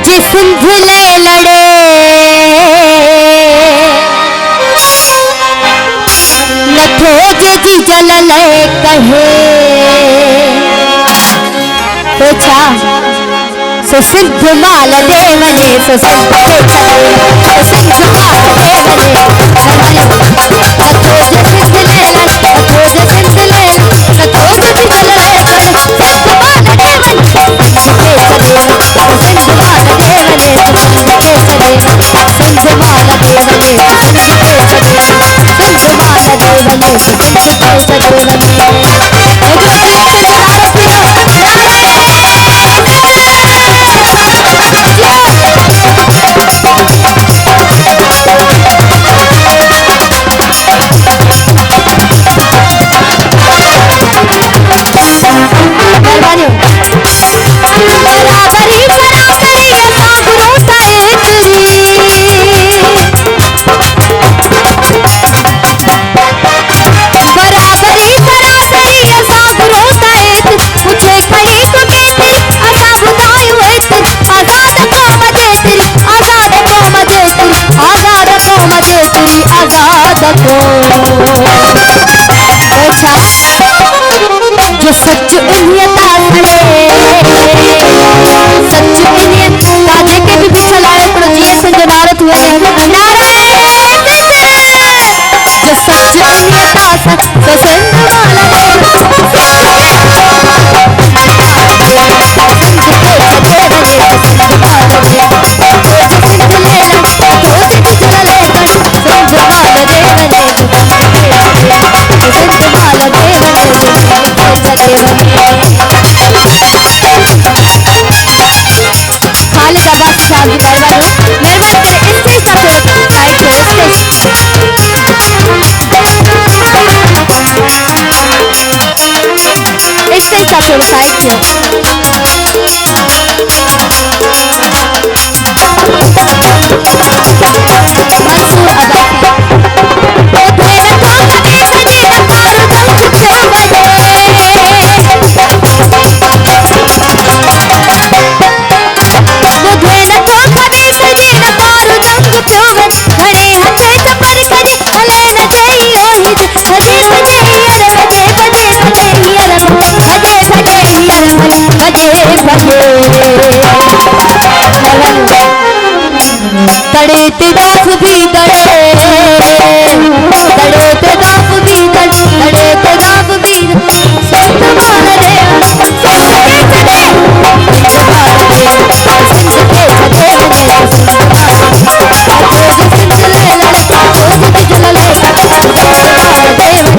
जे सिंध ले लड़े नथो जे जी जलल कहे तो छा सो सिंध माल दे वने सो सिंध के चले सो सिंध माल दे वने नथो जे सिंध ले नथो जे सिंध ले नथो जे जी जलल कहे सिंध माल दे वने सिंध के चले सो सिंध माल दे वने सिंध के चले सिंध माल दे वने सिंध के चले सिंध माल दे वने सिंध के चले जो सच उन्हें ताड़े सच उन्हें ताजे के भी चलाए पर जिए संग भारत हुए नारे जो सच उन्हें तास तो सिंध वाला दे तड़े ते दाफ भी तड़े तड़े ते दाफ भी तड़े ते दाफ भी सिंध माल दे सिंध के चले सिंध माल दे सिंध के चले सिंध माल दे सिंध ले लड़का तो जी जलले सिंध माल दे सिंध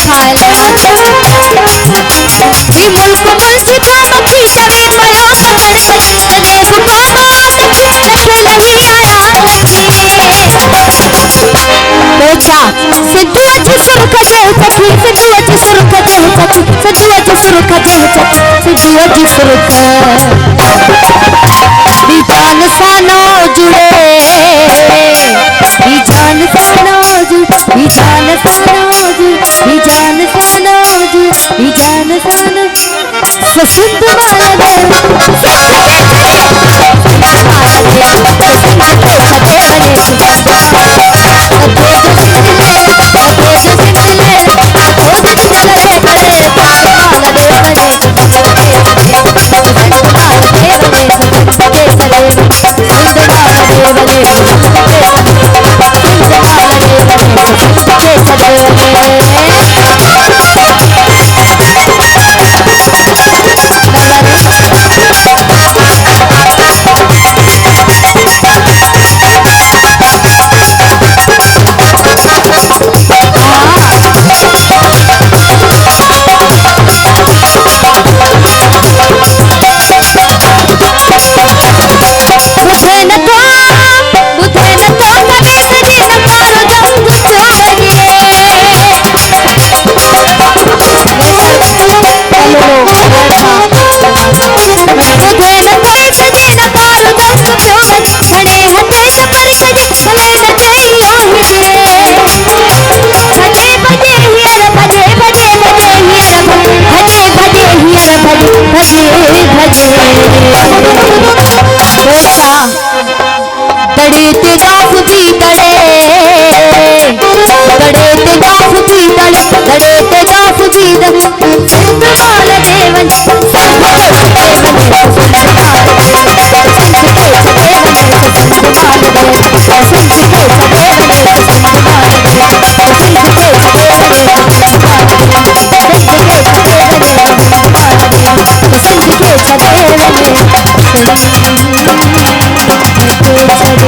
माल दे सिंध के चले सिद्धू जी सुरख दे सखी सिद्धू जी सुरख दे सखी सिद्धू जी सुरख दे सखी सिद्धू जी सुरख भी जान सानो जुड़े भी जान सानो जुड़े भी जान सानो जुड़े भी जान सानो जुड़े भी जान सानो सिंध वाला दे सिंध के चले सिंध वाला दे सिंध के चले बड़े तेजाब बीद सिंध माल देवन सिंध के छते बने सिंध माल सिंध के छते बने सिंध माल सिंध के छते बने सिंध माल सिंध के छते बने सिंध माल सिंध के छते बने सिंध के छते बने